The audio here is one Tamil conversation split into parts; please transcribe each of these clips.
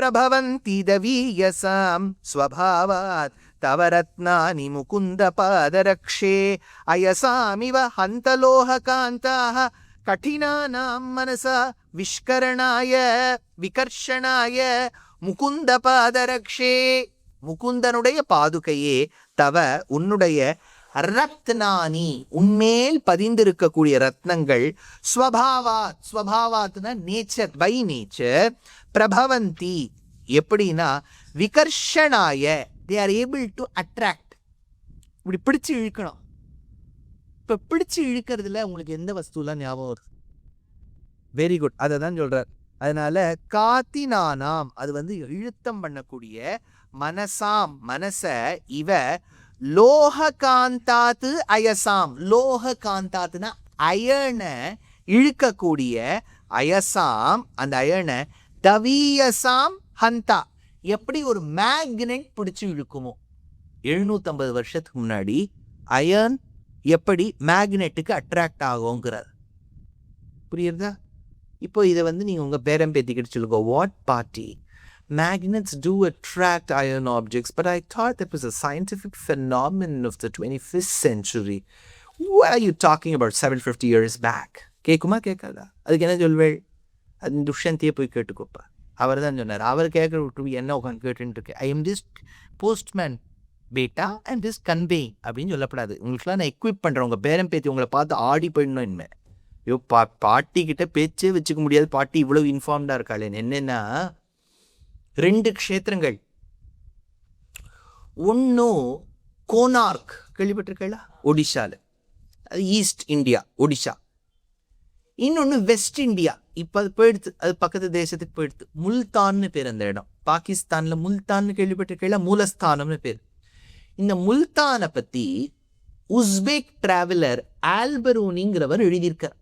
பிரபவந்தி தவீயசாம் ஸ்வபாவாத் தவ ரத்னானி முகுந்த பாதரக்ஷே அயசாமிவ ஹந்தலோஹகாந்தாஹ கடினானாம் மனசா விஷ்கரணாய விகர்ஷணாய முகுந்த பாதரக்ஷே. முகுந்தனுடைய பாதுகையே தவ உன்னுடைய ரத்னானி உன்மேல் பதிந்திருக்கக்கூடிய ரத்னங்கள் ஸ்வபாவாத் ஸ்வபாவாத்னா நேச்சர் பை நேச்சர் பிரபவந்தி எப்படின்னா விகர்ஷணாய they are able to attract. இப்படி பிடிச்சு இழுக்கணும். இப்போ பிடிச்சு இழுக்கிறதுல உங்களுக்கு எந்த வஸ்துலாம் ஞாபகம் வருது? வெரி குட், அதை தான் சொல்றார். அதனால காத்தினானாம் அது இழுத்தம் பண்ணக்கூடிய மனசாம் மனச இவ லோக காந்தாத்து அயசாம். லோக காந்தாத்துனா அயனை இழுக்கக்கூடிய அயசாம் அந்த அயனை தவீயசாம் ஹந்தா எப்படி ஒரு மேக்னெட் பிடிச்சு இழுக்குமோ. 750 வருஷத்துக்கு முன்னாடி அயன் எப்படி மேக்னெட்டுக்கு அட்ராக்ட் ஆகுங்கிறார். புரியுறதா? இப்போ இதை நீங்கள் உங்கள் பேரம் பேத்திக்கிட்டு சொல்லுங்க, what party magnets do attract iron objects, but I thought that was a scientific phenomenon of the 25th century. What are you talking about 750 years back? கேக்குமா கேட்காதா? அதுக்கு என்ன சொல்வேள்? அது துஷ்யந்தியே போய் கேட்டுக்கோப்பா. அவர் தான் சொன்னார். அவர் கேட்குற விட்டு என்ன உட்காந்து கேட்டுட்டு இருக்கு. ஐ எம் திஸ் போஸ்ட்மேன் பேட்டா அண்ட் திஸ் கன்வே அப்படின்னு சொல்லப்படாது. உங்களுக்குலாம் நான் எக்விப் பண்ணுறேன். உங்கள் பேரம் பேத்தி உங்களை பார்த்து ஆடி போயிடணும். இனிமே ஐயோ பாட்டிக்கிட்ட பேச்சே வச்சுக்க முடியாது. பாட்டி இவ்வளவு இன்ஃபார்ம்டாக இருக்காளே. என்னென்னா 2 க்ஷேத்திரங்கள். ஒன்றும் கோனார்க் கேள்விப்பட்டிருக்கா? ஒடிஷாவில், அது ஈஸ்ட் இந்தியா ஒடிஷா. இன்னொன்று வெஸ்ட் இந்தியா, இப்போ அது போயிடுத்து, அது பக்கத்து தேசத்துக்கு போயிடுத்து. முல்தான்னு பேர் அந்த இடம். பாகிஸ்தானில் முல்தான்னு கேள்விப்பட்டிருக்கா? மூலஸ்தானம்னு பேர். இந்த முல்தானை பற்றி உஸ்பெக் டிராவலர் ஆல்பரூனிங்கிறவர் எழுதியிருக்கார்.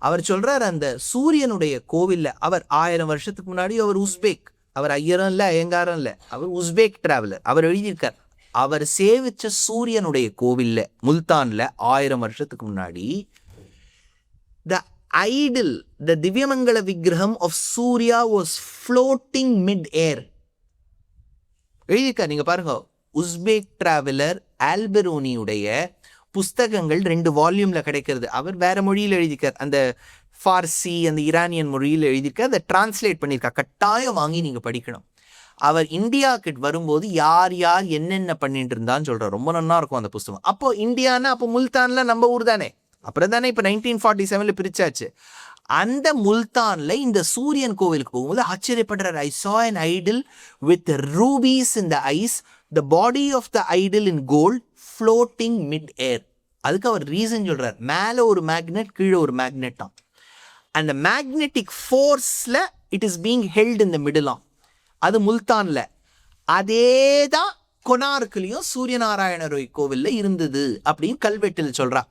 அவர் சொல்றார், அந்த சூரியனுடைய கோவிலில் அவர் 1000 வருஷத்துக்கு முன்னாடி அவர் உஸ்பெக், அவர் ஐயரும் இல்லை ஐயங்காரம் இல்லை, அவர் உஸ்பெக் டிராவலர். அவர் எழுதியிருக்கார், அவர் சேவிச்ச சூரியனுடைய கோவில்ல முல்தான்ல 1000 வருஷத்துக்கு முன்னாடி the idol, the திவ்யமங்கல விக்கிரகம் of Surya was floating mid-air. எழுதியிருக்கார். நீங்க பாருங்க, உஸ்பெக் டிராவலர் ஆல்பெரோனியுடைய புஸ்தகங்கள் 2 வால்யூம்ல கிடைக்கிறது. அவர் வேற மொழியில் எழுதியிருக்கார். அந்த ஃபார்சி அந்த ஈரானியன் மொழியில் எழுதியிருக்கார். அதை டிரான்ஸ்லேட் பண்ணியிருக்கார். கட்டாயம் வாங்கி நீங்க படிக்கணும். அவர் இந்தியாவுக்கு வரும்போது யார் யார் என்னென்ன பண்ணிட்டு இருந்தான்னு சொல்றார். ரொம்ப நல்லா இருக்கும் அந்த புஸ்தகம். அப்போ இந்தியானா அப்போ முல்தான்ல நம்ம ஊர் தானே. அப்புறம் தானே இப்போ 1947 பிரிச்சாச்சு. அந்த முல்தான்ல இந்த சூரியன் கோவிலுக்கு போகும்போது ஆச்சரியப்படுறார். ஐ saw an idol with rubies in the eyes, the body of the idol in gold, floating mid-air. அதுக்கு அவர் ரீசன் சொல்றார். மேலே ஒரு மேக்னெட், கீழே ஒரு மேக்னெட் தான். அந்த மேக்னெட்டிக் ஃபோர்ஸ்ல it is being held in the middle. அது முல்தான்ல. அதே தான் கொனார்க்லையும் சூரியநாராயணர் கோவில்ல இருந்தது அப்படின்னு கல்வெட்டில் சொல்றா.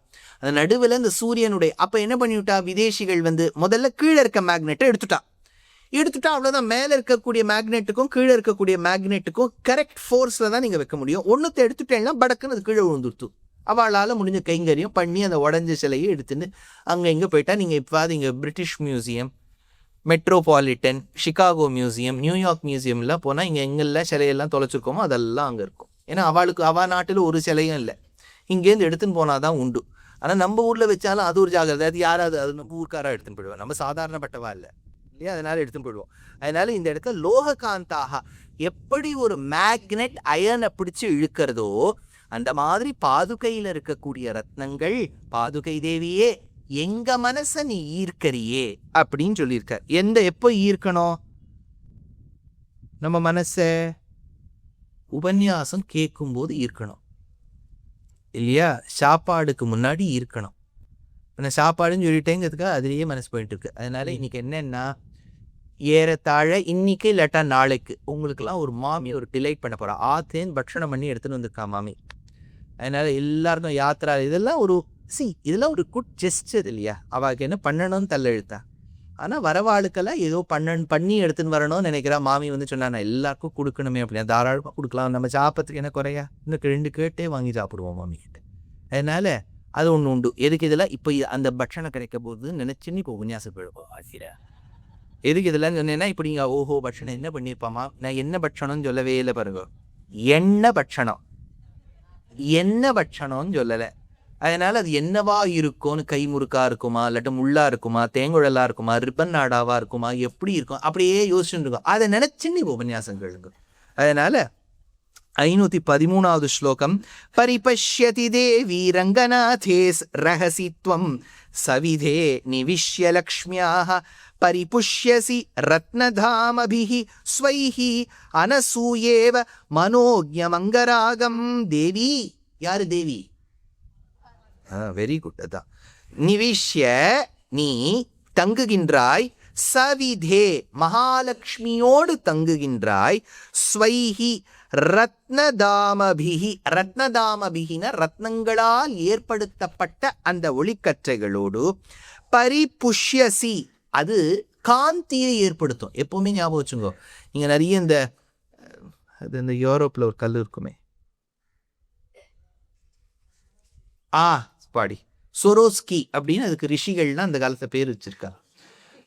அந்த நடுவில் இந்த சூரியனுடைய அப்ப என்ன பண்ணிவிட்டா, விதேசிகள் முதல்ல கீழே இருக்க மேக்னெட்டை எடுத்துட்டா. அவ்வளோதான். மேலே இருக்கக்கூடிய மேக்னெட்டுக்கும் கீழே இருக்கக்கூடிய மேக்னெட்டுக்கும் கரெக்ட் ஃபோர்ஸில் தான் நீங்கள் வைக்க முடியும். ஒன்றுத்தை எடுத்துட்டேன்னா படக்குன்னு அது கீழே விழுந்துருத்து. அவளால் முடிஞ்ச கைங்கரியம் பண்ணி அந்த உடஞ்ச சிலையை எடுத்துன்னு அங்கே இங்கே போயிட்டா. நீங்கள் இப்போ இங்கே British museum, metropolitan, Chicago museum, New York மியூசியம்லாம் போனால் இங்கே எங்கெல்லாம் சிலையெல்லாம் தொலைச்சிருக்கோமோ அதெல்லாம் அங்கே இருக்கும். ஏன்னா அவள் நாட்டில் ஒரு சிலையும் இல்லை. இங்கேருந்து எடுத்துன்னு போனால் தான் உண்டு. ஆனால் நம்ம ஊரில் வச்சாலும் அது ஒரு ஜாகிரதை. அது யாராவது அது நம்ம ஊருக்காராக எடுத்துன்னு போயிடுவோம். நம்ம சாதாரணப்பட்டவா இல்லை இல்லையா? அதனால எடுத்துன்னு போயிடுவோம். அதனால இந்த இடத்துல லோககாந்தாக எப்படி ஒரு மேக்னெட் அயனை பிடிச்சு இழுக்கிறதோ அந்த மாதிரி பாதுகையில் இருக்கக்கூடிய ரத்னங்கள், பாதுகை தேவியே எங்க மனச நீ ஈர்க்கறியே அப்படின்னு சொல்லியிருக்க. எப்போ ஈர்க்கணும் நம்ம மனச? உபன்யாசம் கேட்கும்போது ஈர்க்கணும் இல்லையா? சாப்பாடுக்கு முன்னாடி ஈர்க்கணும். நான் சாப்பாடுன்னு சொல்லிட்டேங்கிறதுக்காக அதுலேயே மனசு போயிட்டு இருக்கு. அதனால இன்னைக்கு என்னன்னா, ஏறத்தாழ இன்னைக்கு இல்லாட்டா நாளைக்கு உங்களுக்குலாம் ஒரு மாமி ஒரு டிலைட் பண்ண போறா. ஆத்தேன் பட்சணம் பண்ணி எடுத்துன்னு வந்திருக்கா மாமி. அதனால எல்லாருக்கும் யாத்திரா இதெல்லாம் ஒரு இதெல்லாம் ஒரு குட் ஜெஸ்டர் இல்லையா? அவளுக்கு என்ன பண்ணணும்னு தள்ள எழுத்தா. ஆனால் வரவாளுக்கெல்லாம் ஏதோ பண்ணி எடுத்துன்னு வரணும்னு நினைக்கிறா. மாமி சொன்னா நான் எல்லாருக்கும் கொடுக்கணுமே அப்படின்னா தாராளமாக கொடுக்கலாம். நம்ம சாப்பிட்றதுக்கு என்ன குறையா? இன்னும் 2 கேட்டே வாங்கி சாப்பிடுவோம் மாமி கிட்ட. அதனால அது ஒன்று உண்டு. எதுக்கு இதெல்லாம் இப்போ அந்த பட்சணம் கிடைக்க போகுதுன்னு நினைச்சுன்னு இப்போ உபன்யாசம் போயிடுவோம். ஆசிரியர் எதுக்கு இதெல்லாம் சொன்னேன்னா, இப்போ நீங்கள் ஓஹோ பட்சணம் என்ன பண்ணியிருப்பாமா, நான் என்ன பட்சணம்னு சொல்லவே இல்லை பாருங்க. எண்ணெய் பட்சணம், என்ன பட்சணம்னு சொல்லலை. அதனால அது என்னவா இருக்கும்னு, கை முறுக்கா இருக்குமா, இல்லாட்ட முள்ளா இருக்குமா, தேங்குழலா இருக்குமா, ரிப்பன் நாடாவா இருக்குமா, எப்படி இருக்கும், அப்படியே யோசிச்சுட்டு இருக்கும். அதை நினைச்சு நீ உபன்யாசம் கேளுங்க. அதனால 513வது ஸ்லோகம். பரிபஷ்யதி தேவி ரங்கநாதேஸ் ரகசித்வம் சவிதே நிவிஷ்ய லக்ஷ்மியாக பரிபுஷ்யசி ரத்னதாமபிஹி ஸ்வைஹி அனசூயேவ மனோஜ்ஞமங்கராகம். தேவி யாரு தேவி? Very good. அதான் நிவிஷ்ய நீ தங்குகின்றாய், சவிதே மகாலட்சுமியோடு தங்குகின்றாய், ஸ்வைஹி ரத்னதாமபிஹி, ரத்னதாமபிஹின ரத்னங்களால் ஏற்படுத்தப்பட்ட அந்த ஒளிக்கற்றைகளோடு, பரிபுஷ்யசி அது காந்தியை ஏற்படுத்தும். எப்பவுமே ஞாபகம் வச்சுங்கோ, நீங்க நிறைய இந்த யூரோப்ல ஒரு கல் இருக்குமே, பாடி சொரோஸ்கி அப்படின்னு அதுக்கு ரிஷிகள்லாம் அந்த காலத்தை பேர் வச்சிருக்காங்க.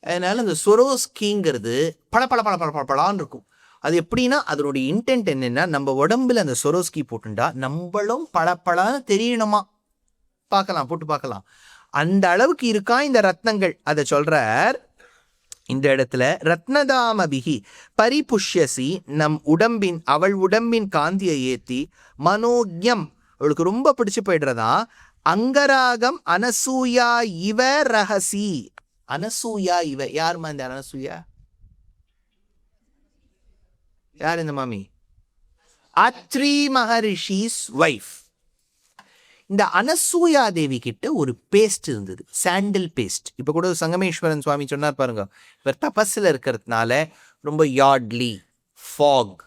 அதனால அந்த சொரோஸ்கிங்கிறது பல பல பல பல பலான்னு இருக்கும். அது எப்படின்னா அதனுடைய இன்டென்ட் என்னன்னா, நம்ம உடம்புல அந்த சொரோஸ்கி போட்டுண்டா நம்மளும் பளபளன்னு தெரியணுமா, பார்க்கலாம், போட்டு பார்க்கலாம். அந்த அளவுக்கு இருக்கா இந்த ரத்னங்கள். அதை சொல்றார் இந்த இடத்துல. ரத்னதாமபிகி பரிபுஷ்யசி, நம் உடம்பின், அவள் உடம்பின் காந்தியை ஏத்தி, மனோஜ்யம் அவளுக்கு ரொம்ப பிடிச்சு போயிடுறதா, அங்கராகம் அனசூயா இவ ரகசி. அனசூயா இவ யாருமா? இந்த அனசூயா யார்? இந்த மாமி அத்ரி மகரிஷிஸ் வைஃப். இந்த அனசூயா தேவி கிட்ட ஒரு பேஸ்ட் இருந்தது, சாண்டில் பேஸ்ட். இப்ப கூட சங்கமேஸ்வரன் சுவாமி சொன்னார் பாருங்க, இவர் தபஸ்ல இருக்கிறதுனால ரொம்ப யார்ட்லி, ஃபாக்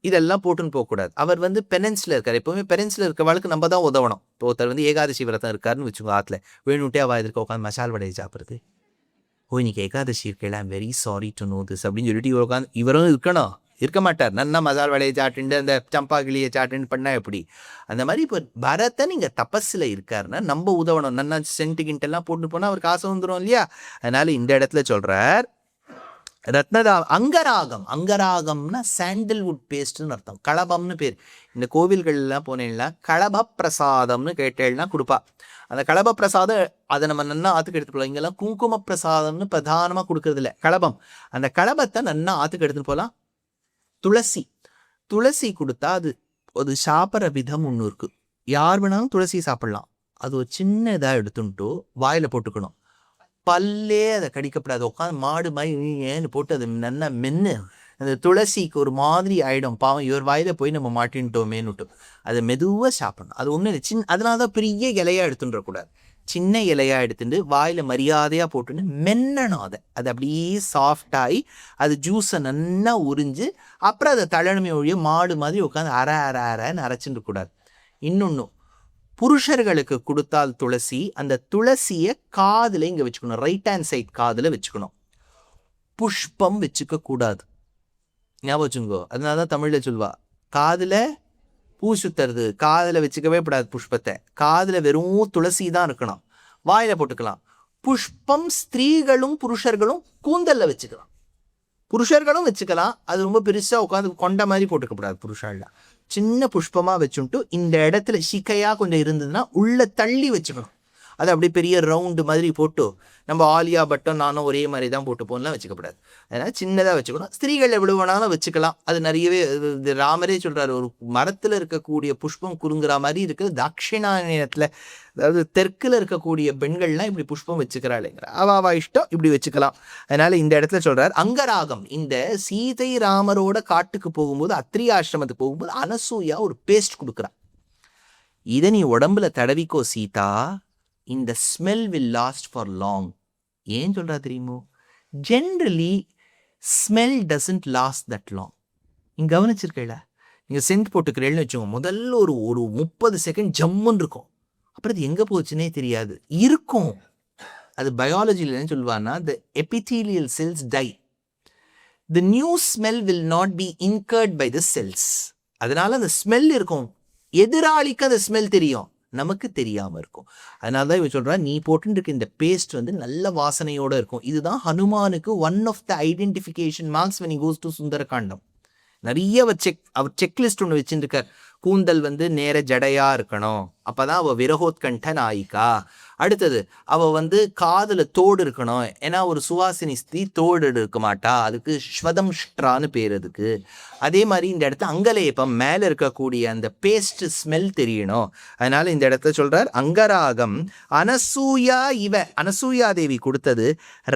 இதெல்லாம் போட்டுன்னு போகக்கூடாது. அவர் பெனன்ஸ்ல இருக்கார். எப்பவுமே பெனன்ஸ்ல இருக்கவளுக்கு நம்ம தான் உதவணும். இப்போ ஒருத்தர் ஏகாதசி விரதம் இருக்காருன்னு வச்சுக்கோங்க, ஆத்துல வேணுட்டே அவள் இருக்க உட்காந்து மசால் வடையை சாப்பிட்றது. ஓ இன்னைக்கு ஏகாதசி இருக்கல, I'm very sorry to know this அப்படின்னு சொல்லிட்டு இவர் உட்காந்து, இவரும் இருக்கணும், இருக்க மாட்டார். நன்னா மசால் வடையை சாட்டுண்டு அந்த சம்பா கிளியை சாட்டுன்னு பண்ணா எப்படி? அந்த மாதிரி இப்போ பரதன் இங்கே தபஸில் இருக்காருன்னா நம்ம உதவணும். நன்னா சென்டிகின்ட்டெல்லாம் போட்டு போனால் அவருக்கு ஆசை வந்துடும் இல்லையா? அதனால இந்த இடத்துல சொல்கிறார் அங்கராகம். அங்கராகம்னா சாண்டில்வுட் பேஸ்ட்னு அர்த்தம். களபம்னு பேர். இந்த கோவில்கள்லாம் போனேன்னா களப பிரசாதம்னு கேட்டேன்னா கொடுப்பா. அந்த களப பிரசாதம் அதை நம்ம நன்னா ஆற்றுக்கு எடுத்து போகலாம். இங்கெல்லாம் குங்கும பிரசாதம்னு பிரதானமாக கொடுக்கறது இல்லை, களபம். அந்த களபத்தை நன்னா ஆற்றுக்கு எடுத்துன்னு போகலாம். துளசி கொடுத்தா அது சாப்பிட்ற விதம் ஒன்று இருக்குது. யார் வேணாலும் துளசி சாப்பிட்லாம். அது ஒரு சின்ன இதாக எடுத்துன்ட்டு வாயில் போட்டுக்கணும். பல்லே அதை கடிக்கப்படாது. உட்காந்து மாடு மாதிரி ஏன்னு போட்டு அது நல்லா மென்று அந்த துளசிக்கு ஒரு மாதிரி ஆகிடும். பாவம் இவர் வாயில போய் நம்ம மாட்டின்ட்டோமேன்னுட்டு அதை மெதுவாக சாப்பிடணும். அது ஒன்றும் இல்லை, அதனால தான் பெரிய இலையாக எடுத்துன்றக்கூடாது. சின்ன இலையாக எடுத்துட்டு வாயில் மரியாதையாக போட்டுன்னு மென்னணும். அது அப்படியே சாஃப்டாகி அது ஜூஸை நல்லா உறிஞ்சு அப்புறம் அதை தழனுமே ஒழிய மாடு மாதிரி உட்காந்து அரன்னு அரைச்சுட்டு கூடாது. இன்னொன்று, புருஷர்களுக்கு கொடுத்தால் துளசி, அந்த துளசியை காதில் இங்கே வச்சுக்கணும், ரைட் ஹேண்ட் சைட் காதில் வச்சுக்கணும். புஷ்பம் வச்சுக்க கூடாது, ஞாபகம் வச்சுங்கோ. அதனால தான் தமிழில் சொல்வா, காதில் பூ சுத்துறது, காதில் வச்சுக்கவே கூடாது புஷ்பத்தை. காதில் வெறும் துளசி தான் இருக்கணும். வாயில் போட்டுக்கலாம். புஷ்பம் ஸ்திரீகளும் புருஷர்களும் கூந்தலில் வச்சுக்கலாம். புருஷர்களும் வச்சுக்கலாம். அது ரொம்ப பெருசாக உட்காந்து கொண்ட மாதிரி போட்டுக்கப்படாது. புருஷாலாம் சின்ன புஷ்பமாக வச்சுட்டு இந்த இடத்துல சிக்கையாக கொஞ்சம் இருந்ததுன்னா உள்ள தள்ளி வச்சுக்கணும். அது அப்படியே பெரிய ரவுண்டு மாதிரி போட்டு நம்ம ஆலியா பட்டம் நானும் ஒரே மாதிரி தான் போட்டு போகலாம் வச்சுக்கப்படாது. அதனால் சின்னதாக வச்சுக்கணும். ஸ்திரீகள் எவ்வளோ வேணாலும் வச்சுக்கலாம். அது நிறையவே ராமரே சொல்கிறார், ஒரு மரத்தில் இருக்கக்கூடிய புஷ்பம் குறுங்குற மாதிரி இருக்குது. தாட்சிணாயனத்தில், அதாவது தெற்கில் இருக்கக்கூடிய பெண்கள்லாம் இப்படி புஷ்பம் வச்சுக்கிறாளேங்கிற அவா இஷ்டம், இப்படி வச்சுக்கலாம். அதனால் இந்த இடத்துல சொல்கிறார் அங்கராகம். இந்த சீதை ராமரோட காட்டுக்கு போகும்போது, அத்ரி ஆசிரமத்துக்கு போகும்போது அனசூயா ஒரு பேஸ்ட் கொடுக்குறான். இதை நீ உடம்புல தடவிக்கோ சீதா, இந்த smell will last for long. ஏன் சொல்கிறா தெரியுமோ? Generally smell doesn't last that long. நீங்கள் கவனிச்சிருக்கல, நீங்கள் சென்ட் போட்டுக்கிறேன்னு வச்சுக்கோங்க, முதல்ல ஒரு 30 செகண்ட் ஜம்முன்னு இருக்கும். அப்புறம் அது எங்கே போச்சுன்னே தெரியாது, இருக்கும். அது பயாலஜியில் என்ன சொல்லுவான்னா, the epithelial cells die. The new smell will not be incurred by the cells. அதனால அந்த ஸ்மெல் இருக்கும். எதிராளிக்கு அந்த ஸ்மெல் தெரியும், நமக்கு தெரியாமல் இருக்கும். அதனால தான் இவன் சொல்கிறான், நீ போட்டுருக்க இந்த பேஸ்ட் வந்து நல்ல வாசனையோடு இருக்கும். இதுதான் ஹனுமானுக்கு one of the identification marks when he goes to Sundarakandam. நிறைய அவர் செக்லிஸ்ட் ஒன்று வச்சுருக்கார். கூந்தல் வந்து நேர ஜடையாக இருக்கணும், அப்போ தான் அவள் விரகோத்கண்ட நாயிக்கா. அடுத்தது அவள் வந்து காதில் தோடு இருக்கணும், ஏன்னா ஒரு சுவாசினி ஸ்திரீ தோடு இருக்க மாட்டா, அதுக்கு ஸ்வதம்ஷ்ட்ரான்னு பேர் அதுக்கு. அதே மாதிரி இந்த இடத்த அங்கலேபம் மேலே இருக்கக்கூடிய அந்த பேஸ்ட் ஸ்மெல் தெரியணும். அதனால் இந்த இடத்த சொல்கிறார், அங்கராகம் அனசூயா அனசூயா தேவி கொடுத்தது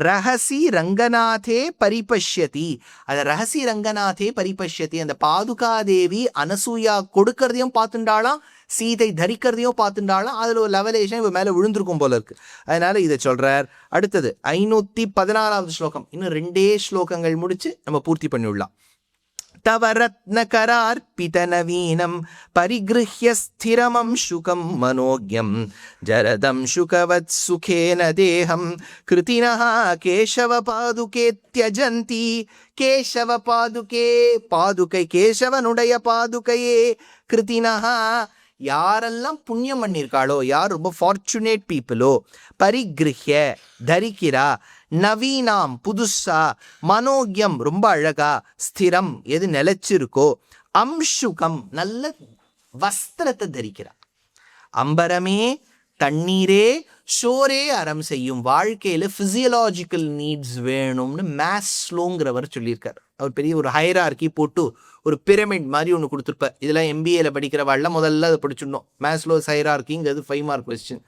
ரகசி ரங்கநாதே பரிபஷ்யதி. அதை ரகசி ரங்கநாதே பரிபஷ்யதி, அந்த பாதுகாதேவி அனசூயா கொடுக்கறதையும் பார்த்துட்டாலாம், சீதை தரிக்கிறதையும் பார்த்துட்டாலும் அதில் ஒரு லெவலேஷன் இவ மேலே விழுந்திருக்கும் போல இருக்கு. அதனால இதை சொல்றார். அடுத்தது 516வது ஸ்லோகம். இன்னும் 2 ஸ்லோகங்கள் முடிச்சு நம்ம பூர்த்தி பண்ணிவிடலாம். தவ ரத்னகரார்பித நவீனம் பரிகிருஹ்ய ஸ்திரமம் சுகம் மனோக்யம் ஜரதம் சுகவத் சுகேன தேகம் கிருதினஹ கேசவ பாதுகே த்யஜந்தி. கேசவ பாதுகை கேசவனுடைய பாதுகையே கிருதினஹ, யாரெல்லாம் புண்ணியம் பண்ணியிருக்காளோ, யார் ரொம்ப ஃபார்ச்சுனேட் பீப்புளோ, பரிகிருஹ்ய தரிக்கிறா, நவீனாம் புதுசா, மனோக்யம் ரொம்ப அழகா, ஸ்திரம் எது நிலைச்சிருக்கோ, அம்சுகம் நல்ல வஸ்திரத்தை தரிக்கிறா. அம்பரமே தண்ணீரே ஷோரே அறம் செய்யும். வாழ்க்கையில் ஃபிசியலாஜிக்கல் நீட்ஸ் வேணும்னு மேஸ்லோங்கிறவர் சொல்லியிருக்கார். அவர் பெரிய ஒரு ஹைரார்கி போட்டு ஒரு பிரமிட் மாதிரி ஒன்று கொடுத்துருப்பார். இதெல்லாம் எம்பிஏல படிக்கிறவாள்லாம் முதல்ல அதை படிச்சுடணும். மேஸ்லோஸ் ஹைரார்கிங்கிறது 5 மார்க் கொஸ்டின்.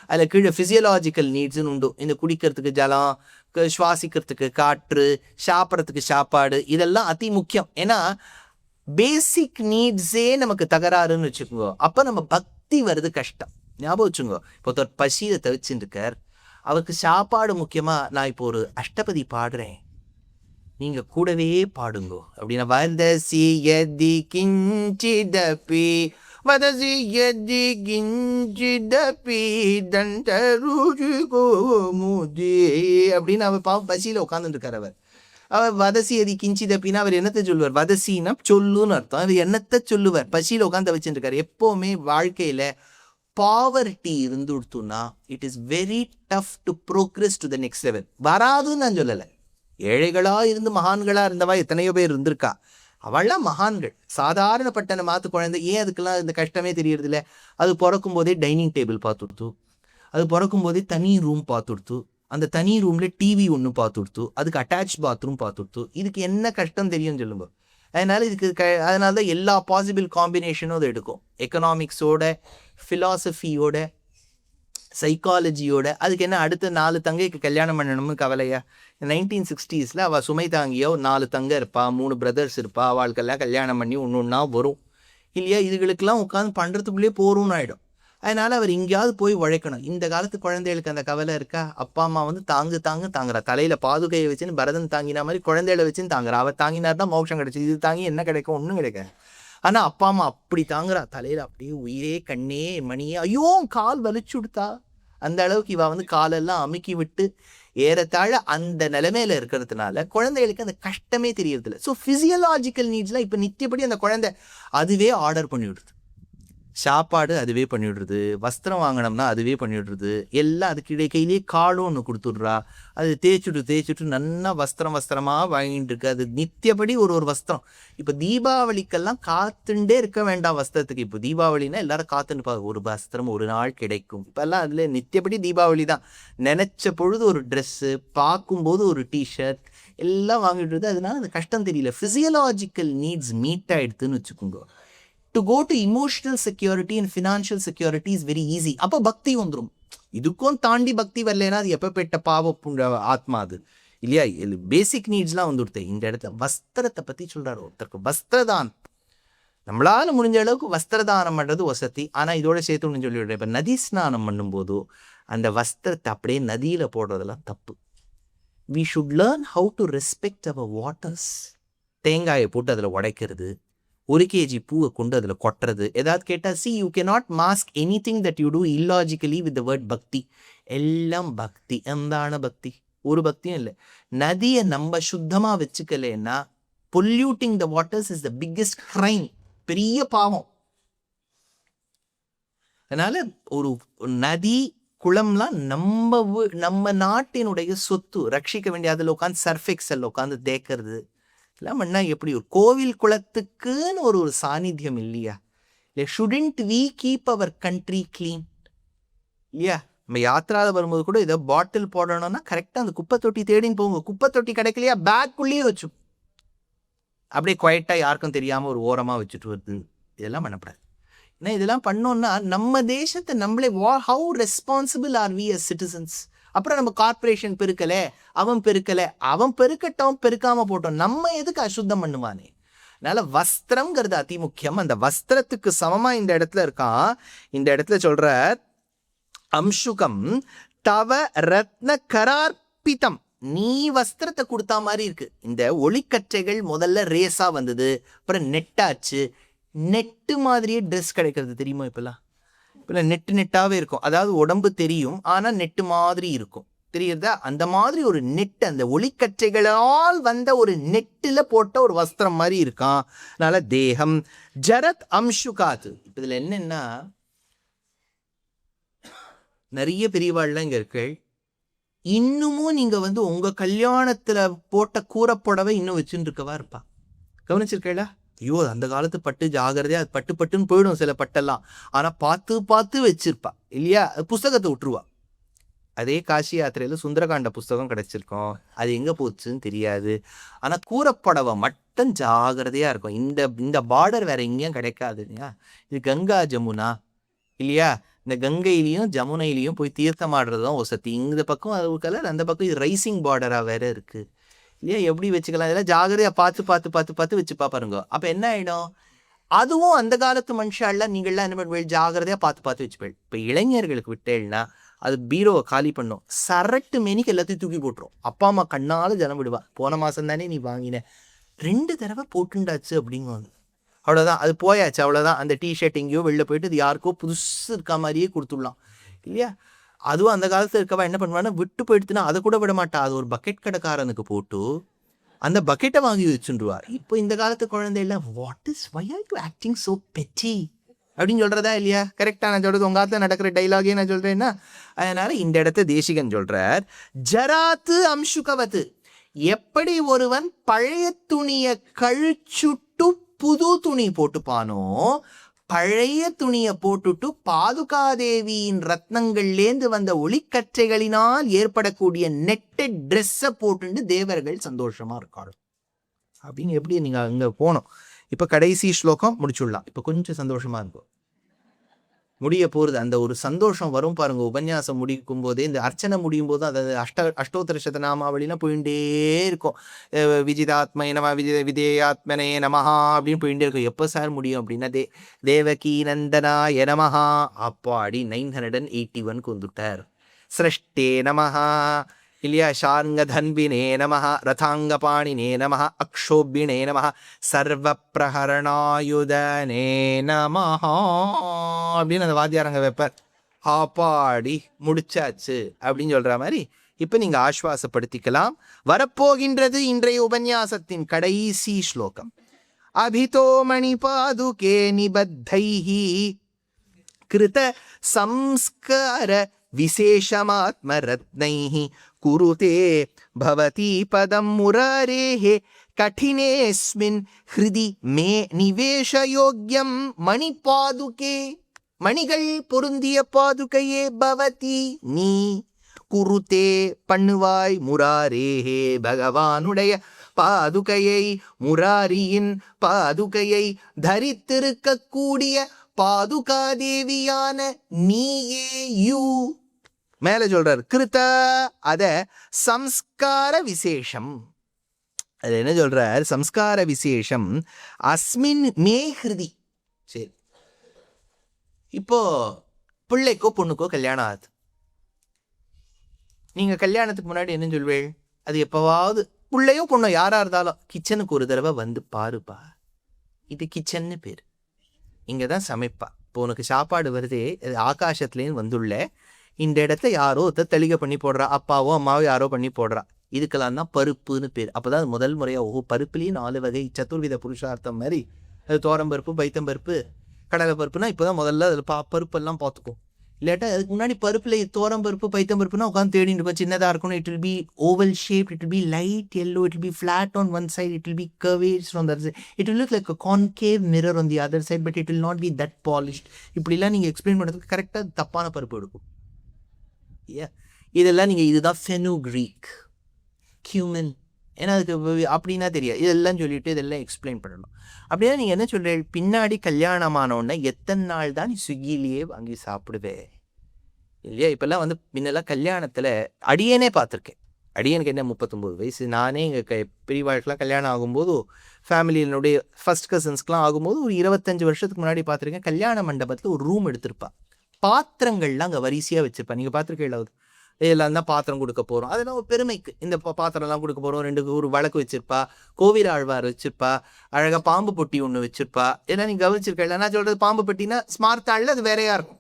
அதில் கீழே ஃபிசியலாஜிக்கல் நீட்ஸ்ன்னு உண்டு. இந்த குடிக்கிறதுக்கு ஜலம், சுவாசிக்கிறதுக்கு காற்று, சாப்பிட்றதுக்கு சாப்பாடு, இதெல்லாம் அதி முக்கியம். ஏன்னா பேசிக் நீட்ஸே நமக்கு தகராறுன்னு வச்சுக்கோங்க, அப்போ நம்ம பக்தி வருது கஷ்டம். ஞாபகம் வச்சுங்க, இப்போ ஒருத்தர் பசியை தவிச்சுட்டு இருக்கார், அவருக்கு சாப்பாடு முக்கியமாக, நான் இப்போ ஒரு அஷ்டபதி பாடுறேன், நீங்கள் கூடவே பாடுங்கோ அப்படின்னா, வதசி யதி கிஞ்சிதபி வதசி யதி கிஞ்சிதபி தண்டருஜு கோமுதி அப்படின்னு அவர் பாவம் பசியில் உட்காந்துட்டு இருக்கார். அவர் வதசி எதி கிஞ்சிதப்பின்னா அவர் என்னத்தை சொல்லுவார்? வதசின்னா சொல்லுன்னு அர்த்தம். அவர் என்னத்தை சொல்லுவார்? பசியில் உட்காந்து வச்சுட்டு இருக்காரு. எப்போவுமே வாழ்க்கையில் பாவர்ட்டி இருந்துடுத்துனா it is very tough to progress to the next level. வராதுன்னு நான் சொல்லலை, ஏழைகளாக இருந்து மகான்களாக இருந்தவா எத்தனையோ பேர் இருந்திருக்கா, அவள்லாம் மகான்கள். சாதாரணப்பட்ட மாத்து குழந்தை ஏன் அதுக்கெல்லாம் இந்த கஷ்டமே தெரியறதில்ல. அது பிறக்கும் போதே டைனிங் டேபிள் பார்த்துடுத்து, அது பிறக்கும் போதே தனி ரூம் பார்த்துடுத்து, அந்த தனி ரூமில் டிவி ஒன்று பார்த்துடுத்து, அதுக்கு அட்டாச் பாத்ரூம் பார்த்துடுத்து. இதுக்கு என்ன கஷ்டம் தெரியும்னு சொல்லுங்க. அதனால் அதனால தான் எல்லா பாசிபிள் காம்பினேஷனும் அது எடுக்கும். எக்கனாமிக்ஸோட, ஃபிலாசபியோட, சைக்காலஜியோட. அதுக்கு என்ன அடுத்த 4 தங்கைக்கு கல்யாணம் பண்ணணும்னு கவலையா? 1960s அவள் சுமை தாங்கியோ 4 தங்கை இருப்பா, 3 பிரதர்ஸ் இருப்பா, அவளுக்கெல்லாம் கல்யாணம் பண்ணி ஒன்று ஒன்றா வரும் இல்லையா? இதுகளுக்கெல்லாம் உட்காந்து பண்ணுறதுக்குள்ளே போகிறோன்னு ஆகிடும். அதனால் அவர் எங்கேயாவது போய் உழைக்கணும். இந்த காலத்து குழந்தைகளுக்கு அந்த கவலை இருக்கா? அப்பா அம்மா வந்து தாங்குறா, தலையில் பாதுகையை வச்சுன்னு பரதன் தாங்கினா மாதிரி குழந்தைகளை வச்சுன்னு தாங்குறா. அவர் தாங்கினார் தான் மோட்சம் கிடைச்சி, இது தாங்கி என்ன கிடைக்கும்? ஒன்றும் கிடைக்காது. ஆனால் அப்பா அம்மா அப்படி தாங்குறா, தலையில் அப்படியே உயிரே கண்ணே மணியே, ஐயோ கால் வலிச்சு விடுத்தா, அந்த அளவுக்கு இவ வந்து காலெல்லாம் அமுக்கி விட்டு ஏறத்தாழ அந்த நிலைமையில இருக்கிறதுனால குழந்தைகளுக்கு அந்த கஷ்டமே தெரியறதில்ல. ஸோ ஃபிசியலாஜிக்கல் நீட்ஸ்லாம் இப்போ நித்தியப்படி அந்த குழந்தை அதுவே ஆர்டர் பண்ணிவிடுது. சாப்பாடு அதுவே பண்ணிவிடுறது, வஸ்திரம் வாங்கினோம்னா அதுவே பண்ணிவிடுறது, எல்லாம் அதுக்கு கையிலேயே காலும் ஒன்று கொடுத்துட்றா. அது தேய்ச்சுட்டு நல்லா வஸ்திரமாக வாங்கிட்டு இருக்கு. அது நித்தியப்படி ஒரு வஸ்திரம். இப்போ தீபாவளிக்கெல்லாம் காத்துண்டே இருக்க வேண்டாம் வஸ்திரத்துக்கு. இப்போ தீபாவளினா எல்லாரும் காத்துன்னு ஒரு வஸ்திரம் ஒரு நாள் கிடைக்கும். இப்போல்லாம் அதில் நித்தியப்படி தீபாவளி தான். நினச்ச பொழுது ஒரு ட்ரெஸ்ஸு, பார்க்கும்போது ஒரு டிஷர்ட் எல்லாம் வாங்கிட்டு. அதனால அது கஷ்டம் தெரியல. ஃபிசியலாஜிக்கல் நீட்ஸ் மீட் ஆகிடுதுன்னு வச்சுக்கோங்க. To go to emotional security and financial security is very easy. அப்போ பக்தி வந்துடும். இதுக்கும் தாண்டி பக்தி வரலைன்னா அது எப்பப்பட்ட பாவ ஆத்மா அது இல்லையா? பேசிக் நீட்ஸ்லாம் வந்துடுது. இந்த இடத்துல வஸ்திரத்தை பற்றி சொல்கிறார். ஒருத்தருக்கு வஸ்திரதானம், நம்மளால் முடிஞ்ச அளவுக்கு வஸ்திரதானம் பண்ணுறது வசதி. ஆனால் இதோட சேர்த்து ஒன்று சொல்லிவிடுறேன், இப்போ நதி ஸ்நானம் பண்ணும்போது அந்த வஸ்திரத்தை அப்படியே நதியில் போடுறதெல்லாம் தப்பு. We should learn how to respect our waters. தேங்காயை போட்டு அதில் உடைக்கிறது, 1 kg பூவை கொண்டு அதில் கொட்டுறது, ஏதாவது கேட்டால் see you cannot mask anything that you do illogically with the word பக்தி. எல்லாம் பக்தி. எந்தான பக்தி? ஒரு பக்தியும் இல்லை. நதியை நம்ம சுத்தமாக வச்சுக்கலைன்னா polluting the waters is the biggest crime. பெரிய பாவம். அதனால ஒரு நதி குளம்லாம் நம்ம நாட்டினுடைய சொத்து, ரட்சிக்க வேண்டிய. அதில் உட்காந்து சர்ஃபெக்சல் உட்காந்து தேக்கிறது எல்லாம் பண்ணா எப்படி? ஒரு கோவில் குளத்துக்குன்னு ஒரு சாநித்தியம் இல்லையா? இல்லை, shouldn't we keep our country clean இல்லையா? நம்ம யாத்திராவில் வரும்போது கூட ஏதோ பாட்டில் போடணும்னா கரெக்டாக அந்த குப்பை தொட்டி தேடின்னு போங்க. குப்பை தொட்டி கிடைக்கலையா, பேக்குள்ளேயே வச்சு அப்படியே குவைட்டாக யாருக்கும் தெரியாமல் ஒரு ஓரமாக வச்சுட்டு வருது. இதெல்லாம் பண்ணக்கூடாது. ஏன்னா இதெல்லாம் பண்ணோம்னா நம்ம தேசத்தை நம்மளே how responsible are we as citizens? அப்புறம் நம்ம கார்பரேஷன் பெருக்கலை, அவன் பெருக்கலை, அவன் பெருக்கட்டும், பெருக்காம போட்டோம், நம்ம எதுக்கு அசுத்தம் பண்ணுவானே? அதனால வஸ்திரம்ங்கிறது அதி முக்கியம். அந்த வஸ்திரத்துக்கு சமமா இந்த இடத்துல இருக்கான். இந்த இடத்துல சொல்ற அம்சுகம் தவ ரத்ன கரார்பிதம், நீ வஸ்திரத்தை கொடுத்தா மாதிரி இருக்கு. இந்த ஒளிக்கற்றைகள் முதல்ல ரேஸா வந்தது, அப்புறம் நெட்டாச்சு. நெட்டு மாதிரியே ட்ரெஸ் கிடைக்கிறது தெரியுமா? இப்பெல்லாம் நெட்டாவே இருக்கும். அதாவது உடம்பு தெரியும், ஆனா நெட்டு மாதிரி இருக்கும், தெரியுறதா? அந்த மாதிரி ஒரு நெட், அந்த ஒளிக்கற்றைகளால் வந்த ஒரு நெட்டில் போட்ட ஒரு வஸ்திரம் மாதிரி இருக்கான். அதனால தேகம் ஜரத் அம்சுகாத்து. இதுல என்னன்னா, நிறைய பெரியவாள்லாம் இங்க இருக்கு. இன்னமும் நீங்க உங்க கல்யாணத்துல போட்ட கூரப்புடவை இன்னும் வச்சுட்டு இருக்கவா இருப்பா. கவனிச்சிருக்கா? ஐயோ, அந்த காலத்து பட்டு ஜாகிரதையா, அது பட்டுன்னு போயிடும் சில பட்டெல்லாம். ஆனா பார்த்து வச்சிருப்பா இல்லையா? புஸ்தகத்தை விட்டுருவா. அதே காசி யாத்திரையில சுந்தரகாண்ட புஸ்தகம் கிடைச்சிருக்கோம், அது எங்க போச்சுன்னு தெரியாது. ஆனா கூரப்புடவை மட்டும் ஜாகிரதையா இருக்கும். இந்த பார்டர் வேற எங்கேயும் கிடைக்காது இல்லையா? இது கங்கா ஜமுனா இல்லையா? இந்த கங்கையிலையும் ஜமுனையிலையும் போய் தீர்த்தம் ஆடுறதும் ஒசத்தி. இந்த பக்கம் அது கலர், அந்த பக்கம் இது ரைசிங் பார்டரா வேற இருக்கு இல்லையா? எப்படி வச்சுக்கலாம்? இதெல்லாம் ஜாகிரதையா பார்த்து வச்சுப்பா பாருங்க. அப்ப என்ன ஆயிடும்? அதுவும் அந்த காலத்து மனுஷாலாம் நீங்கள்லாம் என்ன பண்ணுவேன்? ஜாகிரதையா பார்த்து வச்சுப்பேன். இப்ப இளைஞர்களுக்கு விட்டேன்னா அது பீரோவை காலி பண்ணும், சரட்டு மேனிக்கு எல்லாத்தையும் தூக்கி போட்டுரும். அப்பா அம்மா கண்ணால ஜனம் விடுவா, போன மாசம் தானே நீ வாங்கின, 2 தடவை போட்டுண்டாச்சு அப்படிங்குவாங்க. அவ்வளோதான், அது போயாச்சு, அவ்வளோதான். அந்த டிஷர்ட் எங்கேயோ வெளில போயிட்டு அது யாருக்கோ புதுசு இருக்கா மாதிரியே கொடுத்துடலாம் இல்லையா? அதுவும் அந்த காலத்தில் இருக்கவா என்ன பண்ணுவான்னா, விட்டு போயிடுத்துன்னா அதை கூட விட மாட்டா, அது ஒரு பக்கெட் கடைக்காரனுக்கு போட்டு அந்த பக்கெட்டை வாங்கி வச்சுருவார். இப்போ இந்த காலத்து குழந்தைலாம் why are you acting so petty அப்படின்னு சொல்றதா இல்லையா? கரெக்டாக நான் சொல்றது, உங்க காலத்தில் நடக்கிற டைலாகே நான் சொல்றேன்னா. அதனால இந்த இடத்த தேசிகன் சொல்றார், ஜராத்து அம்சுகவத்து. எப்படி ஒருவன் பழைய துணியை கழிச்சுட்டு புது துணி போட்டுப்பானோ, பழைய துணியை போட்டுட்டு பாதுகாதேவியின் ரத்னங்கள்லேந்து வந்த ஒளிக்கற்றைகளினால் ஏற்படக்கூடிய நெட்டட் ட்ரெஸ்ஸை போட்டுட்டு தேவர்கள் சந்தோஷமா இருக்காரு அப்படின்னு. எப்படி நீங்க அங்க போனோம். இப்ப கடைசி ஸ்லோகம் முடிச்சுடலாம். இப்ப கொஞ்சம் சந்தோஷமா இருக்கும், முடிய போகிறது. அந்த ஒரு சந்தோஷம் வரும் பாருங்க உபன்யாசம் முடிக்கும் போதே. இந்த அர்ச்சனை முடியும் போது அது அஷ்டோத்தர சதநாமாவளிலாம் போயிட்டே இருக்கும். விஜிதாத்மய நம விதேயாத்மனே நமஹா அப்படின்னு போயிட்டே இருக்கும். எப்போ சார் முடியும் அப்படின்னா, தேவகி நந்தனாய நமஹா. அப்பாடி 981 வந்துட்டார். சிரஷ்டே நமஹா இல்லையா? ஷார்ங்கதன்பினே நமஹ, ரதாங்கபாணினே நமஹ, அக்ஷோபிணே நமஹ, சர்வ பிரஹரணாயுதனே நமஹ அப்படின்னு அந்த வாத்தியாரங்க வைப்பார். ஆப்பாடி முடிச்சாச்சு அப்படின்னு சொல்ற மாதிரி இப்ப நீங்க ஆஸ்வாசப்படுத்திக்கலாம். வரப்போகின்றது இன்றைய உபன்யாசத்தின் கடைசி ஸ்லோகம். அபிதோ மணி பாதுகே நிபத்தைஹி கிருத சம்ஸ்கார விசேஷமாத்மரத்னைஹ குருதே பவதி பதம் முராரேஹ கடினேஸ்மின் ஹிருதி மே நிவேஷயோக்யம் மணி பாதுகே. மணிகள் பொருந்திய பாதுகையே பவதி நீ குருதே பண்ணுவாய் முராரேஹே பகவானுடைய பாதுகையை, முராரியின் பாதுகையை தரித்திருக்கக்கூடிய பாதுகாதேவியான நீயே யூ. மேல சொல்றார் கிருத, அத சம்ஸ்கார விசேஷம். அது என்ன சொல்றார்? சம்ஸ்கார விசேஷம் அஸ்மின் மே ஹிருதி. சரி, இப்போ பிள்ளைக்கோ பொண்ணுக்கோ கல்யாணம் ஆகுது. நீங்க கல்யாணத்துக்கு முன்னாடி என்ன சொல்வேள்? அது எப்பவாவது பிள்ளையோ பொண்ணோ யாரா இருந்தாலும் கிச்சனுக்கு ஒரு தடவை வந்து பாருப்பா, இது கிச்சன்னு பேர், இங்கதான் சமைப்பா. இப்போ உனக்கு சாப்பாடு வருதே, ஆகாசத்துலேன்னு வந்துள்ள இந்த இடத்த யாரோ தெளிக பண்ணி போடுறா, அப்பாவோ அம்மாவோ யாரோ பண்ணி போடுறா, இதுக்கெல்லாம் தான் பருப்புன்னு பேர். அப்போதான் முதல் முறையாக பருப்புலேயும் 4 வகை சதுர்வித புருஷார்த்தம் மாதிரி. அது தோரம்பருப்பு, பைத்தம்பருப்பு, கடலை பருப்புனா இப்போ தான் முதல்ல அதில் பருப்பெல்லாம் பார்த்துக்கும். இல்லாட்டா அதுக்கு முன்னாடி பருப்பில் தோரம் பருப்பு பைத்தம் பருப்புனா உட்காந்து தேடிட்டு இருப்போம். சின்னதாக இருக்கணும். It will be oval shape, it will be light yellow, it will be flat on one side, it will be curvaceous on the other side, it will look like a concave mirror on the other side, but it will not be that polished. இப்படிலாம் நீங்கள் எக்ஸ்பிளைன் பண்ணுறதுக்கு கரெக்டாக தப்பான பருப்பு எடுக்கும். இதெல்லாம் நீங்கள் இதுதான் ஃபெனுக்ரீக் கியூமன் ஏன்னா அதுக்கு அப்படின்னா தெரியாது. இதெல்லாம் சொல்லிட்டு இதெல்லாம் எக்ஸ்பிளைன் பண்ணணும். அப்படின்னா நீங்கள் என்ன சொல்கிறீங்க, பின்னாடி கல்யாணமானோடனே எத்தனை நாள் தான் நீ ஸ்விக்கிலேயே வாங்கி சாப்பிடுவே இல்லையா? இப்போல்லாம் வந்து முன்னெல்லாம் கல்யாணத்தில் அடியேனே பார்த்துருக்கேன். அடியனுக்கு என்ன 39 வயசு. நானே எங்கள் பெரியவாழ்க்கெலாம் கல்யாணம் ஆகும்போது ஃபேமிலியினுடைய ஃபர்ஸ்ட் கசின்ஸ்க்கெலாம் ஆகும்போது ஒரு 25 வருஷத்துக்கு முன்னாடி பார்த்துருக்கேன். கல்யாண மண்டபத்தில் ஒரு ரூம் எடுத்திருப்பா. பாத்திரங்கள்லாம் அங்கே வரிசையாக வச்சுருப்பா. நீங்கள் பார்த்துருக்கீங்களா? இதெல்லாம் தான் பாத்திரம் கொடுக்க போகிறோம். அதெல்லாம் ஒரு பெருமைக்கு இந்த பாத்திரம்லாம் கொடுக்க போகிறோம். 2 ஒரு விளக்கு வச்சுருப்பா, கோவில் ஆழ்வார் வச்சுருப்பா, அழகாக பாம்பு பொட்டி ஒன்று வச்சுருப்பா. இதெல்லாம் நீங்கள் கவனிச்சிருக்கல? நான் சொல்கிறது பாம்பு பொட்டினா ஸ்மார்ட் ஆளில் அது வேறையாக இருக்கும்.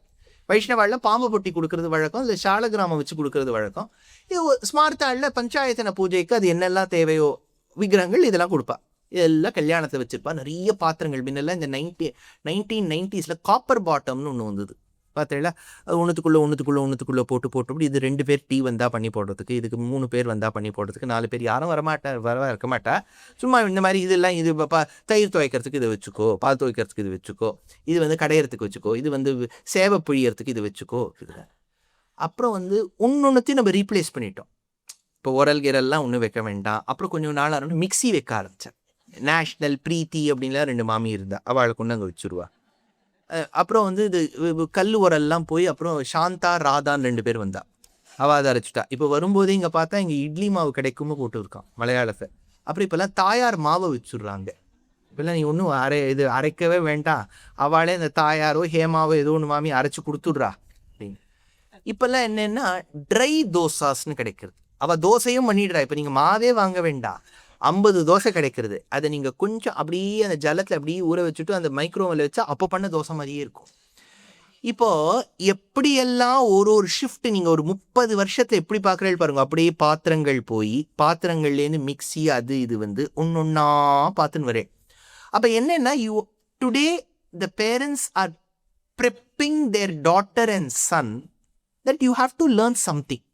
வைஷ்ணவாளில் பாம்பு பொட்டி கொடுக்கறது வழக்கம், இல்லை சாலகிராமம் வச்சு கொடுக்கறது வழக்கம். இது ஸ்மார்ட் ஆளில் பஞ்சாயத்தின பூஜைக்கு அது என்னெல்லாம் தேவையோ விக்கிரகங்கள் இதெல்லாம் கொடுப்பா. இதெல்லாம் கல்யாணத்தை வச்சுருப்பா. நிறைய பாத்திரங்கள். முன்னெல்லாம் இந்த 1990s காப்பர் பாட்டம்னு ஒன்று வந்தது பார்த்தீங்களா? அது ஒன்றுத்துக்குள்ளே போட்டு இது 2 பேர் டீ வந்தால் பண்ணி போடுறதுக்கு, இதுக்கு 3 பேர் வந்தால் பண்ணி போடுறதுக்கு, 4 பேர் யாரும் இருக்க மாட்டா. சும்மா இந்த மாதிரி இதெல்லாம் இது தயிர் துவைக்கிறதுக்கு இதை வச்சுக்கோ, பால் துவைக்கிறதுக்கு இது வச்சுக்கோ, இது வந்து கடையிறதுக்கு வச்சுக்கோ, இது வந்து சேவை புழியறதுக்கு இது வச்சுக்கோ. இது அப்புறம் வந்து ஒன்னொன்றுத்தையும் நம்ம ரீப்ளேஸ் பண்ணிட்டோம். இப்போ உரல் கிரல்லாம் ஒன்றும் வைக்க வேண்டாம். அப்புறம் கொஞ்சம் நாள் ஆரம்பிச்சு மிக்சி வைக்க ஆரம்பித்தேன். நேஷ்னல் பிரீத்தி அப்படின்லாம் 2 மாமி இருந்தா, அவளை கொண்டு அங்கே வச்சுருவா. அப்புறம் வந்து இது கல் உரல்லாம் போய் அப்புறம் சாந்தா ராதான்னு 2 பேர் வந்தா. அவள் அதை அரைச்சிட்டா. இப்போ வரும்போதே இங்கே பார்த்தா இங்கே இட்லி மாவு கிடைக்கும்னு போட்டு இருக்கான் மலையாளத்தை. அப்புறம் இப்போல்லாம் தாயார் மாவை வச்சுடுறாங்க. இப்போல்லாம் நீ ஒன்றும் அரைக்கவே வேண்டாம், அவளே இந்த தாயாரோ ஹேமாவோ ஏதோ ஒன்று மாமி அரைச்சி கொடுத்துட்றா அப்படின்னு. இப்போல்லாம் என்னென்னா ட்ரை தோசாஸ்ன்னு கிடைக்கிறது. அவள் தோசையும் பண்ணிடுறா. இப்போ நீங்கள் மாவே வாங்க வேண்டாம், 50 தோசை கிடைக்கிறது. அதை நீங்கள் கொஞ்சம் அப்படியே அந்த ஜலத்தில் அப்படியே ஊற வச்சுட்டு அந்த மைக்ரோவேவில் வச்சா அப்போ பண்ண தோசை மாதிரியே இருக்கும். இப்போது எப்படியெல்லாம் ஒரு ஷிஃப்ட் நீங்கள் ஒரு 30 வருஷத்தில் எப்படி பார்க்குறீங்க பாருங்க. அப்படியே பாத்திரங்கள் போய் பாத்திரங்கள்லேருந்து மிக்சி அது இது வந்து ஒன்றா பார்த்துன்னு வரேன். அப்போ என்னென்னா today the parents are prepping their daughter and son that you have to learn something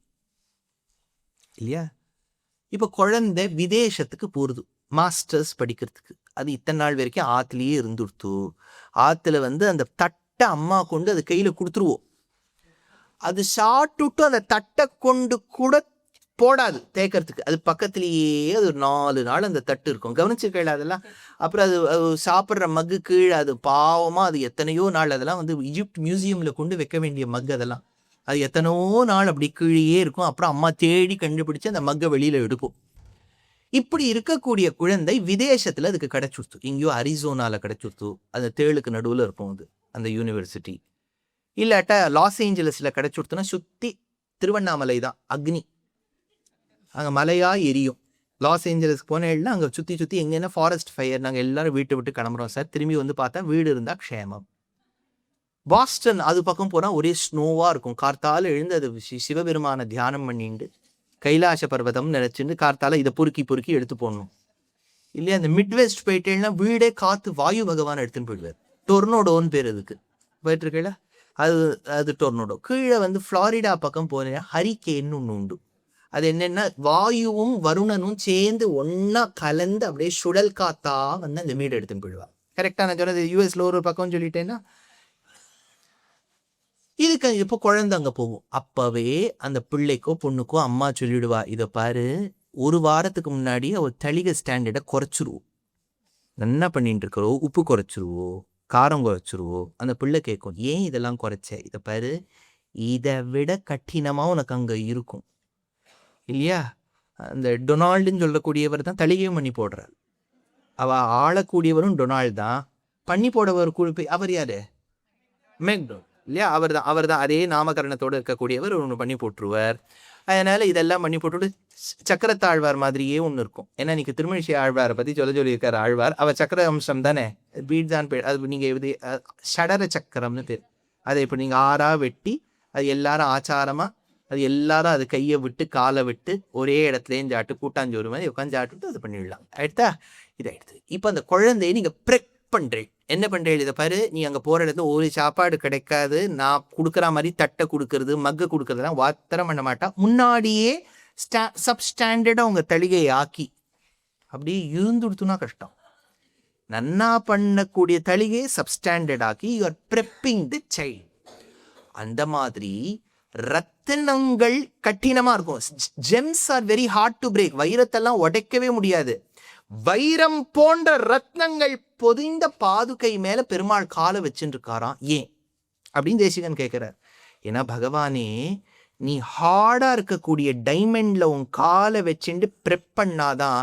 இல்லையா? இப்போ குழந்தை விதேசத்துக்கு போகிறது மாஸ்டர்ஸ் படிக்கிறதுக்கு. அது இத்தனை நாள் வரைக்கும் ஆற்றுலேயே இருந்துடுத்து. ஆற்றுல வந்து அந்த தட்டை அம்மா கொண்டு அது கையில் கொடுத்துருவோம். அது சாப்பிட்டுட்டு அந்த தட்டை கொண்டு கூட போடாது தேக்கிறதுக்கு. அது பக்கத்துலேயே அது ஒரு 4 நாள் அந்த தட்டு இருக்கும். கவனிச்சிருக்கல அதெல்லாம்? அப்புறம் அது சாப்பிட்ற மக்கு கீழே அது பாவமாக அது எத்தனையோ நாள் அதெல்லாம் வந்து ஈஜிப்ட் மியூசியமில் கொண்டு வைக்க வேண்டிய மக்கு. அதெல்லாம் அது எத்தனையோ நாள் அப்படி கீழே இருக்கும். அப்புறம் அம்மா தேடி கண்டுபிடிச்சு அந்த மக்கை வெளியில் எடுக்கும். இப்படி இருக்கக்கூடிய குழந்தை விதேசத்தில் அதுக்கு கிடைச்சுடுத்து. எங்கேயோ அரிசோனாவில் கிடைச்சுடுத்து. அந்த தேளுக்கு நடுவில் இருக்கும் அது அந்த யூனிவர்சிட்டி. இல்லாட்டா லாஸ் ஏஞ்சலஸில் கிடைச்சுடுத்துனா சுற்றி திருவண்ணாமலை தான் அக்னி, அங்கே மலையாக எரியும். லாஸ் ஏஞ்சலஸ்க்கு போனேன்னா அங்கே சுற்றி எங்கன்னா ஃபாரஸ்ட் ஃபயர். நாங்கள் எல்லோரும் வீட்டை விட்டு கிளம்புறோம் சார். திரும்பி வந்து பார்த்தா வீடு இருந்தால் க்ஷேமம். பாஸ்டன் அது பக்கம் போனால் ஒரே ஸ்னோவாக இருக்கும். கார்த்தால எழுந்து அது சிவபெருமான தியானம் பண்ணிட்டு கைலாச பர்வதம் நினச்சிட்டு கார்த்தால இதை பொறுக்கி எடுத்து போடணும் இல்லையா? அந்த மிட்வெஸ்ட் போயிட்டேன்னா வீடே காற்று வாயு பகவான் எடுத்துன்னு போயிடுவார். டொர்னோடோன்னு பேர் அதுக்கு. போயிட்டுருக்கல அது டொர்னோடோ. கீழே வந்து ஃப்ளாரிடா பக்கம் போனேன்னா ஹரிகேன்னு ஒன்று உண்டு. அது என்னென்னா வாயுவும் வருணனும் சேர்ந்து ஒன்றா கலந்து அப்படியே சுழல் காத்தா வந்து அந்த வீடு எடுத்துன்னு போயிடுவார். கரெக்டாக நான் சொன்னது யூஎஸ்ல ஒரு பக்கம் சொல்லிட்டேன்னா இதுக்கு இப்போ குழந்தை அங்கே போகும். அப்போவே அந்த பிள்ளைக்கோ பொண்ணுக்கோ அம்மா சொல்லிவிடுவா, இதை பாரு 1 வாரத்துக்கு முன்னாடி ஒரு தளிகை ஸ்டாண்டர்டை குறைச்சிருவோம், என்ன பண்ணிட்டு இருக்கிறோம், உப்பு குறைச்சிருவோம், காரம் குறைச்சிருவோம். அந்த பிள்ளை கேட்கும், ஏன் இதெல்லாம் குறைச்ச? இதை பாரு, இதை விட கঠিனமாக உனக்கு அங்கே இருக்கும் இல்லையா? அந்த டொனால்டுன்னு சொல்லக்கூடியவர் தான் தளிகையும் பண்ணி போடுறார். அவள் ஆளக்கூடியவரும் டொனால்டு தான், பண்ணி போடவர் குழுப்பை அவர் யாரு? மெக்டோ இல்லையா? அவர் தான் அதே நாமகரணத்தோடு இருக்கக்கூடியவர் ஒன்று பண்ணி போட்டுருவார். அதனால் இதெல்லாம் பண்ணி போட்டுவிட்டு சக்கரத்தாழ்வார் மாதிரியே ஒன்று இருக்கும். ஏன்னா இன்றைக்கி திருமணிசை ஆழ்வாரை பற்றி சொல்லியிருக்கார் ஆழ்வார். அவர் சக்கர அம்சம் தானே, பீட் தான் பேர். அது நீங்கள் இது சடர சக்கரம்னு பேர். அதை இப்போ நீங்கள் 6ஆக வெட்டி அது எல்லாரும் ஆச்சாரமாக அது எல்லாரும் அது கையை விட்டு காலை விட்டு ஒரே இடத்துலேயும் சாப்பிட்டு கூட்டாஞ்சோறு மாதிரி உட்காந்து சாப்பிட்டுட்டு அது பண்ணிடலாம். ஆயிடுதா? இதாகிடுது. இப்போ அந்த குழந்தையை நீங்கள் ப்ரெப் பண்றேன். என்ன பண்றேன், இதை பாரு, நீ அங்க போற இடத்துல ஒரு சாப்பாடு கிடைக்காது, நான் கொடுக்குற மாதிரி தட்டை கொடுக்கறது மக்க கொடுக்கறதுலாம் வாத்தரம் பண்ண மாட்டா. முன்னாடியே சப்ஸ்டாண்டர்டா உங்க தளிகையை ஆக்கி அப்படியே இருந்துடுத்துனா கஷ்டம். நன்னா பண்ணக்கூடிய தளிகையை சப்ஸ்டாண்டர்ட் ஆக்கி you are prepping the child. அந்த மாதிரி ரத்தினங்கள் கঠিனமா இருக்கும். Gems are very hard to break. வைரத்தெல்லாம் உடைக்கவே முடியாது. வைரம் போன்ற ரத்னங்கள் பொதிந்த பாதுகை மேல பெருமாள் காலை வச்சுட்டு இருக்காராம். ஏன் அப்படின்னு தேசிகன் கேட்கிறார். ஏன்னா பகவானே, நீ ஹார்டா இருக்கக்கூடிய டைமண்ட்ல உன் காலை வச்சுட்டு ப்ரெப் பண்ணாதான்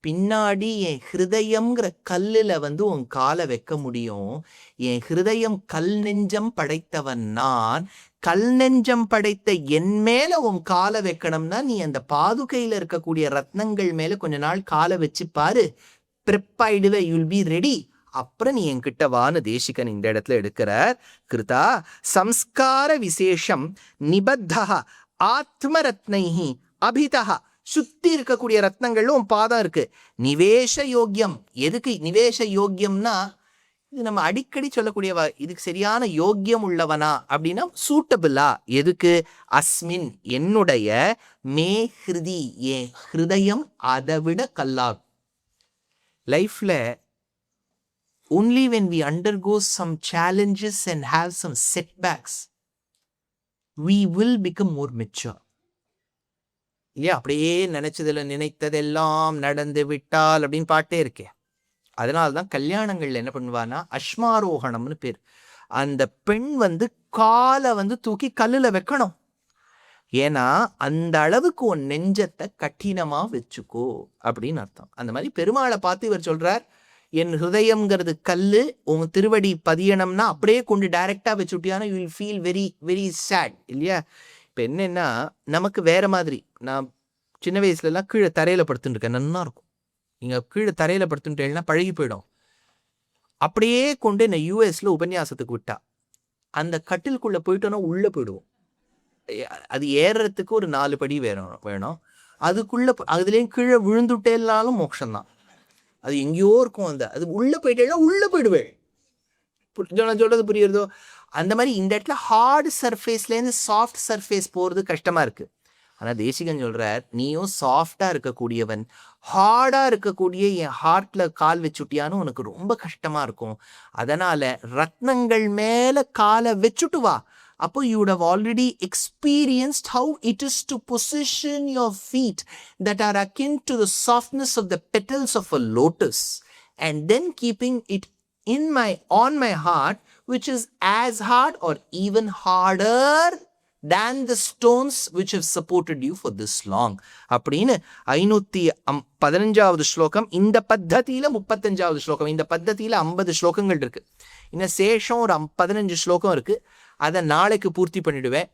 பின்னாடி என் ஹிருதயம்ங்கிற கல்லுல உன் காலை வைக்க முடியும். என் ஹிருதயம் கல் நெஞ்சம் படைத்தவன் நான். கல் நெஞ்சம் படைத்த என் மேல உன் காலை வைக்கணும்னா நீ அந்த பாதுகையில இருக்கக்கூடிய ரத்னங்கள் மேல கொஞ்ச நாள் காலை வச்சு பாரு, ப்ரெப்பாயிடுவே, யுல் பி ரெடி. அப்புறம் நீ என்கிட்ட வான்னு தேசிகன் இந்த இடத்துல எடுக்கிறார். கிருதா சம்ஸ்கார விசேஷம் நிபத்தா ஆத்மரத்னைஹி அபிதா. சுத்தி இருக்கக்கூடிய ரத்னங்கள்ல பாதம் இருக்கு. நிவேஷ யோக்கியம். எதுக்கு நிவேஷ யோக்கியம்னா, இது நம்ம அடிக்கடி சொல்லக்கூடிய இதுக்கு சரியான யோக்கியம் உள்ளவனா அப்படின்னா சூட்டபிளா. எதுக்கு? அஸ்மின் என்னுடைய மே ஹிருதி, என் ஹிருதயம் அதை விட கல்லா. லைஃப்ல only when we undergo some challenges and have some setbacks we will become more mature. இல்லையா? அப்படியே நினைத்ததெல்லாம் நடந்து விட்டால் அப்படின்னு பாட்டே இருக்கே. அதனால்தான் கல்யாணங்கள்ல என்ன பண்ணுவானா, அஸ்மாரோகணம்னு பேர். அந்த பெண் காலை தூக்கி கல்லுல வைக்கணும். ஏன்னா அந்த அளவுக்கு உன் நெஞ்சத்தை கঠিனமா வச்சுக்கோ அப்படின்னு அர்த்தம். அந்த மாதிரி பெருமாளை பார்த்து இவர் சொல்றார், என் ஹிருதயம்ங்கிறது கல்லு, உங்க திருவடி பதியணும்னா அப்படியே கொண்டு டைரக்டா வச்சுட்டியானா you will feel very very sad. இல்லையா? இப்போ என்னன்னா, நமக்கு வேற மாதிரி. நான் சின்ன வயசுலலாம் கீழே தரையில படுத்துட்டு இருக்கேன், நல்லா இருக்கும். நீங்க கீழே தரையில படுத்துட்டேன்னா பழகி போயிடும். அப்படியே கொண்டு என்ன யூஎஸ்ல உபன்யாசத்துக்கு விட்டா அந்த கட்டிலுக்குள்ள போயிட்டோன்னா உள்ள போயிடுவோம். அது ஏறுறதுக்கு ஒரு 4 படி வேணும். அதுக்குள்ள அதுலேயும் கீழே விழுந்துட்டேனாலும் மோட்சம்தான். அது எங்கேயோ இருக்கும். அது உள்ள போயிட்டேன்னா உள்ள போயிடுவேன். நான் சொல்றது புரியுறதோ? அந்த மாதிரி இந்த இடத்துல ஹார்டு சர்ஃபேஸ்லேருந்து சாஃப்ட் சர்ஃபேஸ் போகிறது கஷ்டமா இருக்கு. ஆனால் தேசிகன் சொல்றார், நீயும் சாஃப்டா இருக்கக்கூடியவன், ஹார்டா இருக்கக்கூடிய என் ஹார்ட்ல கால் வச்சுட்டியான்னு உனக்கு ரொம்ப கஷ்டமா இருக்கும். அதனால ரத்னங்கள் மேல காலை வச்சுட்டு வா. அப்போ you would have already experienced how it is to position your feet that are akin to the softness of the petals of a lotus, and then keeping it on my heart, which is as hard or even harder than the stones which have supported you for this long. அப்படின்னு 515வது ஸ்லோகம். இந்த பத்ததியில 35வது ஸ்லோகம். இந்த பத்ததியில 50 ஸ்லோகங்கள் இருக்கு. இன்னும் சேஷம் ஒரு 15 ஸ்லோகம் இருக்கு. அதை நாளைக்கு பூர்த்தி பண்ணிடுவேன்.